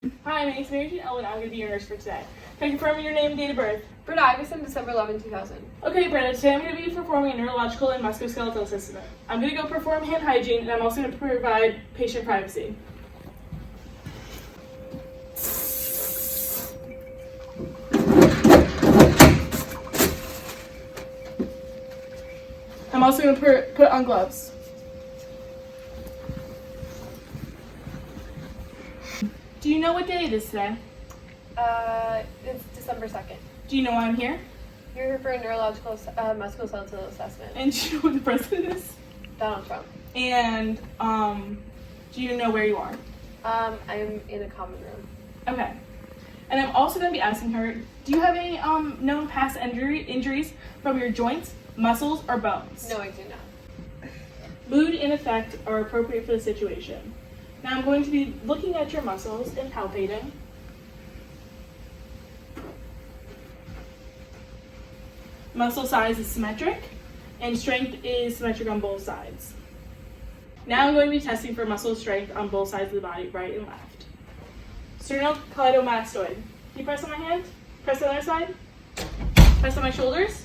Hi, my name is Mary Jane Elwood. I'm going to be your nurse for today. Can I confirm your name and date of birth? Britta Iverson, December 11, 2000. Okay, Britta, today I'm going to be performing a neurological and musculoskeletal assessment. I'm going to go perform hand hygiene, and I'm also going to provide patient privacy. I'm also going to put on gloves. Do you know what day it is today? It's December 2nd. Do you know why I'm here? You're here for a neurological musculoskeletal assessment. And do you know who the president is? Donald Trump. And do you know where you are? I'm in a common room. Okay. And I'm also going to be asking her, do you have any known past injuries from your joints, muscles, or bones? No, I do not. Mood and effect are appropriate for the situation. Now I'm going to be looking at your muscles and palpating. Muscle size is symmetric, and strength is symmetric on both sides. Now I'm going to be testing for muscle strength on both sides of the body, right and left. Sternocleidomastoid. Can you press on my hand? Press on the other side. Press on my shoulders.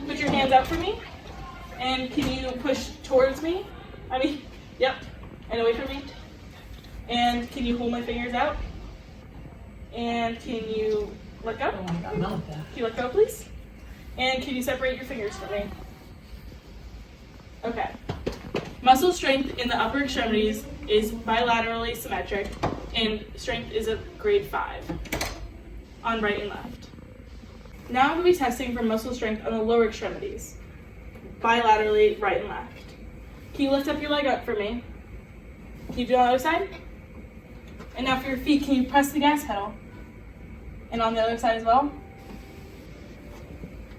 Put your hands out for me. And can you push towards me? Yep. And away from me. And can you hold my fingers out? And can you let go? Oh my God, not that. Can you let go, please? And can you separate your fingers for me? Okay. Muscle strength in the upper extremities is bilaterally symmetric, and strength is a grade 5 on right and left. Now I'm going to be testing for muscle strength on the lower extremities, bilaterally right and left. Can you lift up your leg up for me? Can you do it on the other side? And now for your feet, can you press the gas pedal? And on the other side as well.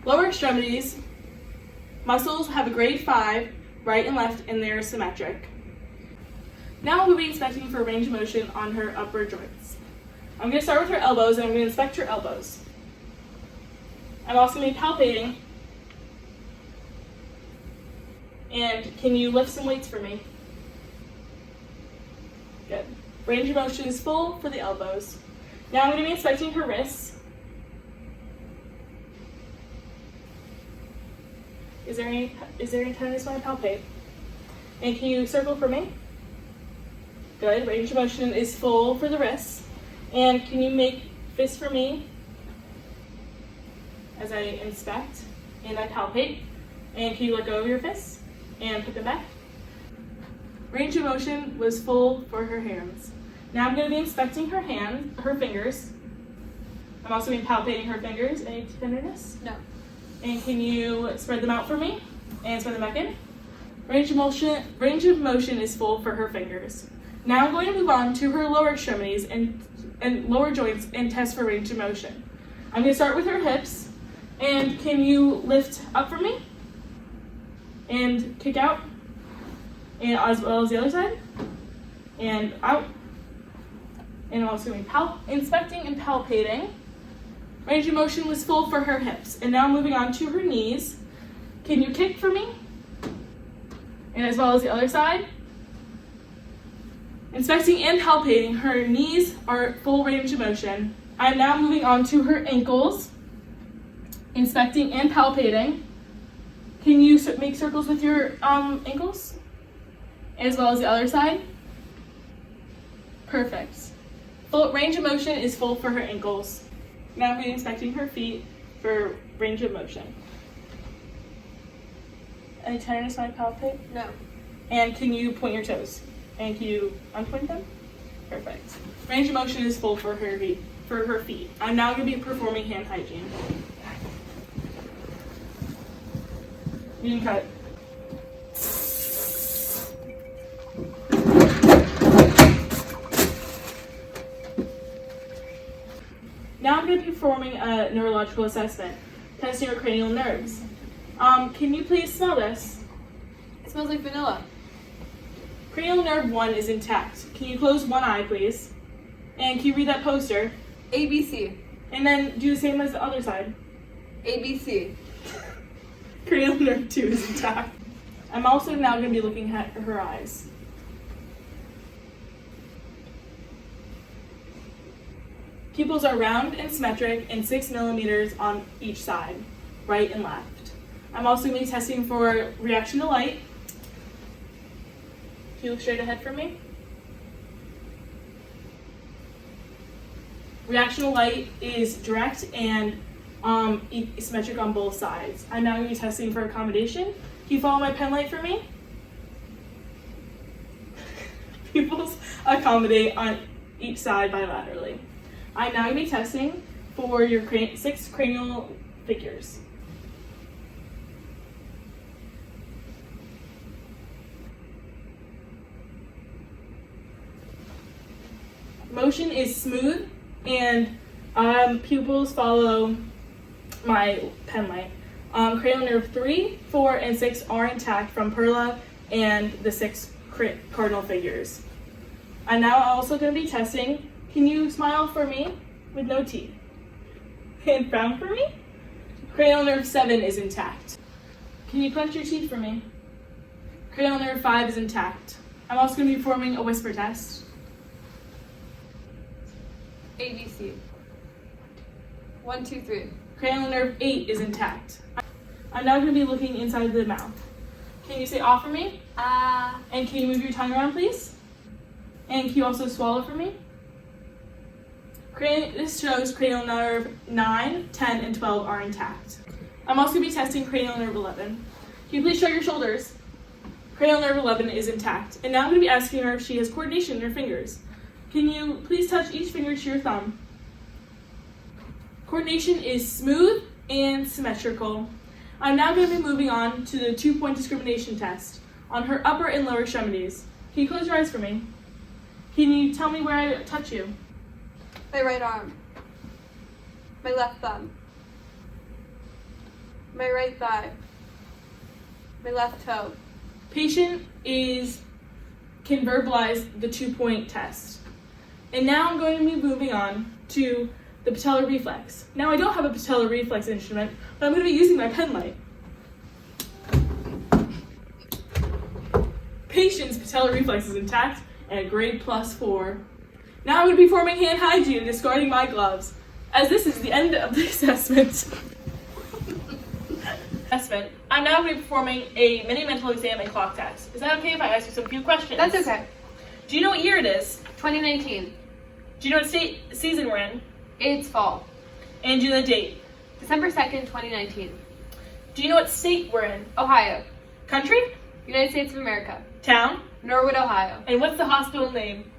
Lower extremities, muscles have a grade 5, right and left, and they're symmetric. Now we'll be inspecting for range of motion on her upper joints. I'm going to start with her elbows, and I'm going to inspect her elbows. I'm also going to be palpating. And can you lift some weights for me? Good. Range of motion is full for the elbows. Now I'm going to be inspecting her wrists. Is there any tenderness when I palpate? And can you circle for me? Good. Range of motion is full for the wrists. And can you make fists for me as I inspect and I palpate? And can you let go of your fists and put them back? Range of motion was full for her hands. Now I'm going to be inspecting her fingers. I'm also going to be palpating her fingers. Any tenderness? No. And can you spread them out for me? And spread them back in? Range of motion is full for her fingers. Now I'm going to move on to her lower extremities and lower joints and test for range of motion. I'm going to start with her hips. And can you lift up for me? And kick out? And as well as the other side? And out. And I'm also going to be inspecting and palpating. Range of motion was full for her hips. And now moving on to her knees. Can you kick for me? And as well as the other side. Inspecting and palpating. Her knees are full range of motion. I'm now moving on to her ankles. Inspecting and palpating. Can you make circles with your ankles? As well as the other side? Perfect. Full range of motion is full for her ankles. Now I'm going to be inspecting her feet for range of motion. Any tenderness when I palpate? No. And can you point your toes? And can you unpoint them? Perfect. Range of motion is full for her feet. I'm now going to be performing hand hygiene. You can cut. Now I'm going to be performing a neurological assessment, testing your cranial nerves. Can you please smell this? It smells like vanilla. Cranial nerve 1 is intact. Can you close one eye, please? And can you read that poster? ABC. And then do the same as the other side. ABC. Cranial nerve 2 is intact. I'm also now going to be looking at her eyes. Pupils are round and symmetric and 6 millimeters on each side, right and left. I'm also going to be testing for reaction to light. If you look straight ahead for me. Reaction to light is direct and symmetric on both sides. I'm now going to be testing for accommodation. Can you follow my pen light for me? Pupils accommodate on each side bilaterally. I'm now going to be testing for your 6 cranial figures. Motion is smooth and pupils follow my pen light. Cranial nerve 3, 4, and 6 are intact from Perla and the 6 cardinal figures. I'm now also going to be testing. Can you smile for me with no teeth? And frown for me? Cranial nerve 7 is intact. Can you clench your teeth for me? Cranial nerve 5 is intact. I'm also going to be performing a whisper test. ABC. 1, 2, 3. Cranial nerve 8 is intact. I'm now going to be looking inside the mouth. Can you say "ah" for me? Ah. And can you move your tongue around, please? And can you also swallow for me? This shows cranial nerve 9, 10, and 12 are intact. I'm also going to be testing cranial nerve 11. Can you please show your shoulders? Cranial nerve 11 is intact. And now I'm going to be asking her if she has coordination in her fingers. Can you please touch each finger to your thumb? Coordination is smooth and symmetrical. I'm now going to be moving on to the 2-point discrimination test on her upper and lower extremities. Can you close your eyes for me? Can you tell me where I touch you? My right arm. My left thumb. My right thigh. My left toe. Patient can verbalize the 2-point test. And now I'm going to be moving on to the patellar reflex. Now I don't have a patellar reflex instrument, but I'm going to be using my pen light. Patient's patellar reflex is intact and a grade +4. Now I'm going to be performing hand hygiene and discarding my gloves, as this is the end of the assessment. I'm now going to be performing a mini mental exam and clock test. Is that okay if I ask you some few questions? That's okay. Do you know what year it is? 2019. Do you know what season we're in? It's fall. And do you know the date? December 2nd, 2019. Do you know what state we're in? Ohio. Country? United States of America. Town? Norwood, Ohio. And what's the hospital name?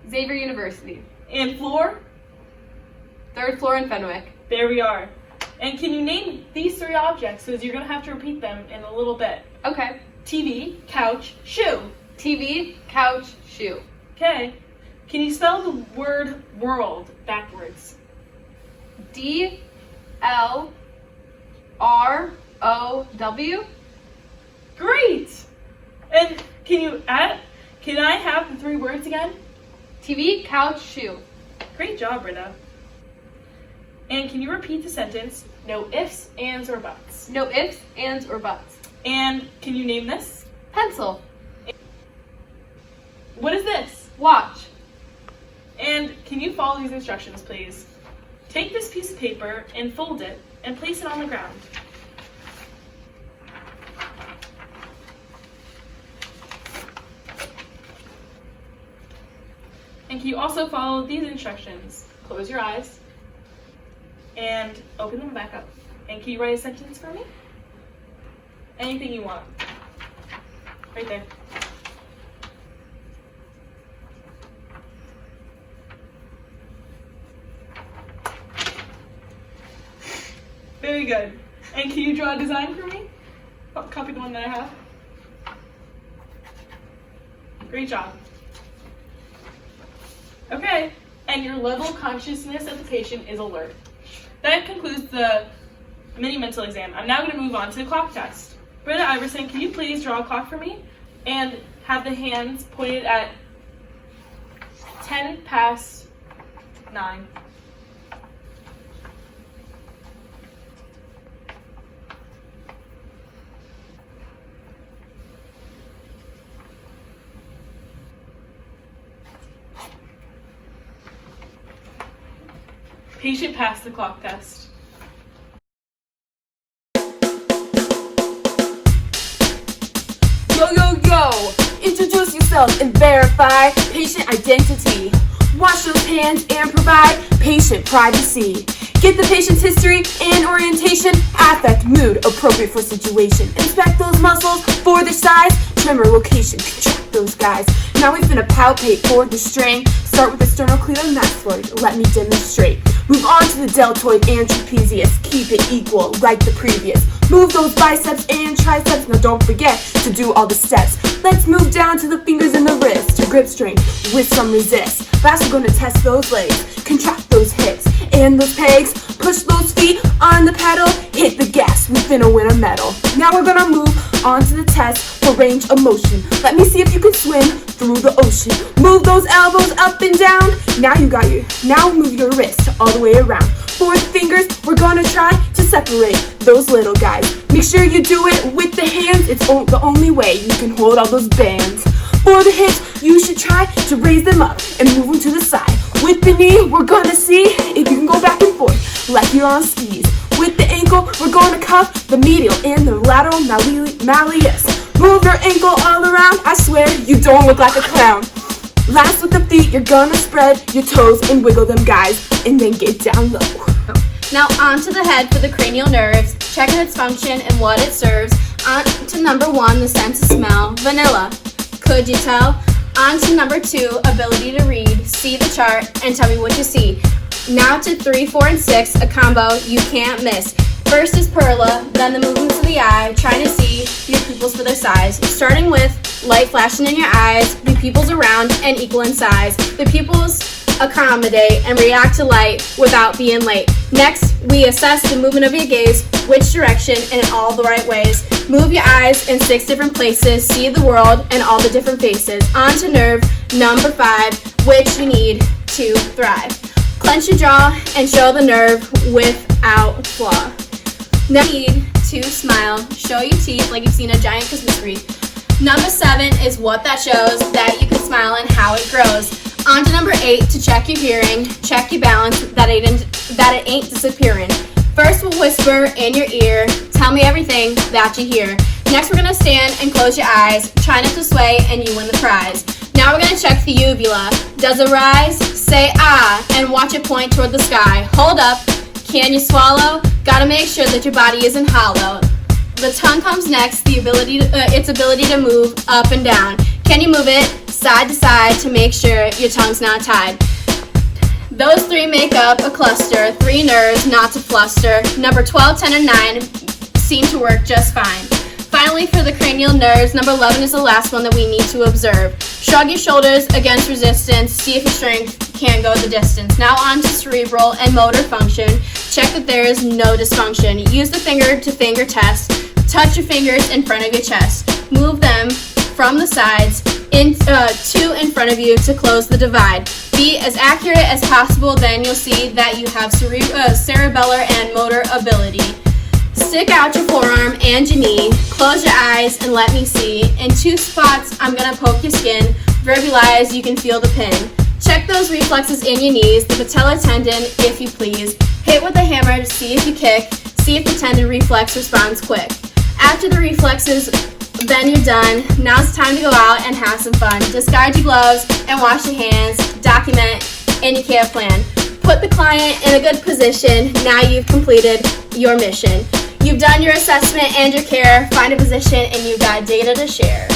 Xavier University. And floor? 3rd floor in Fenwick. There we are. And can you name these 3 objects, because you're going to have to repeat them in a little bit. Okay. TV, couch, shoe. TV, couch, shoe. Okay. Can you spell the word world backwards? DLROW. Great! And can I have the 3 words again? TV, couch, shoe. Great job, Britta. And can you repeat the sentence? No ifs, ands, or buts. No ifs, ands, or buts. And can you name this? Pencil. What is this? Watch. And can you follow these instructions, please? Take this piece of paper and fold it and place it on the ground. And can you also follow these instructions? Close your eyes and open them back up. And can you write a sentence for me? Anything you want. Right there. Very good. And can you draw a design for me? Copy the one that I have. Great job. Okay, and your level of consciousness of the patient is alert. That concludes the mini mental exam. I'm now going to move on to the clock test. Britta Iverson, can you please draw a clock for me and have the hands pointed at 10 past 9. Patient passed the clock test. Yo, yo, yo! Introduce yourself and verify patient identity. Wash those hands and provide patient privacy. Get the patient's history and orientation, affect, mood, appropriate for situation. Inspect those muscles for their size, tremor location, contract those guys. Now we finna palpate for the strain. Start with the sternocleidomastoid, let me demonstrate. Move on to the deltoid and trapezius, keep it equal like the previous. Move those biceps and triceps, now don't forget to do all the steps. Let's move down to the fingers and the wrist, to grip strength with some resist. Fast, we're gonna test those legs, contract those hips and those pegs. Push those feet on the pedal, hit the gas, we finna win a medal. Now we're gonna move on to the test for range of motion. Let me see if you can swim through the ocean. Move those elbows up and down. Now move your wrist all the way around. For the fingers, we're gonna try to separate those little guys. Make sure you do it with the hands, it's the only way you can hold all those bands. For the hips, you should try to raise them up and move them to the side. With the knee, we're gonna see if you can go back and forth like you're on skis. With the ankle, we're gonna cuff the medial and the lateral malleus. Move your ankle all around, I swear you don't look like a clown. Last with the feet, you're gonna spread your toes and wiggle them guys, and then get down low. Now onto the head for the cranial nerves, checking its function and what it serves. On to number 1, the sense of smell, vanilla. Could you tell? On to number 2, ability to read, see the chart, and tell me what you see. Now to 3, 4, and 6, a combo you can't miss. First is perla, then the movements of the eye, trying to see your pupils for their size. Starting with light flashing in your eyes, the pupils are round and equal in size. The pupils accommodate and react to light without being late. Next, we assess the movement of your gaze, which direction, and in all the right ways. Move your eyes in 6 different places, see the world and all the different faces. On to nerve number 5, which you need to thrive. Clench your jaw and show the nerve without flaw. Now you need to smile, show your teeth like you've seen a giant Christmas wreath. Number 7 is what that shows that you can smile and how it grows. On to number 8 to check your hearing, check your balance, that it ain't disappearing. First we'll whisper in your ear, tell me everything that you hear. Next we're gonna stand and close your eyes, try not to sway and you win the prize. Now we're gonna check the uvula. Does it rise? Say ah and watch it point toward the sky. Hold up, can you swallow? Gotta make sure that your body isn't hollow. The tongue comes next, its ability to move up and down. Can you move it side to side to make sure your tongue's not tied? Those 3 make up a cluster, 3 nerves not to fluster. Number 12, 10, and 9 seem to work just fine. Finally, for the cranial nerves, number 11 is the last one that we need to observe. Shrug your shoulders against resistance, see if your strength can go the distance. Now on to cerebral and motor function. Check that there is no dysfunction. Use the finger to finger test. Touch your fingers in front of your chest. Move them from the sides to in front of you to close the divide. Be as accurate as possible, then you'll see that you have cerebellar and motor ability. Stick out your forearm and your knee, close your eyes and let me see. In 2 spots, I'm gonna poke your skin, verbalize, you can feel the pin. Check those reflexes in your knees, the patellar tendon, if you please. Hit with a hammer to see if you kick, see if the tendon reflex responds quick. After the reflexes, then you're done. Now it's time to go out and have some fun. Discard your gloves and wash your hands, document in your care plan. Put the client in a good position, now you've completed your mission. You've done your assessment and your care, find a position, and you've got data to share.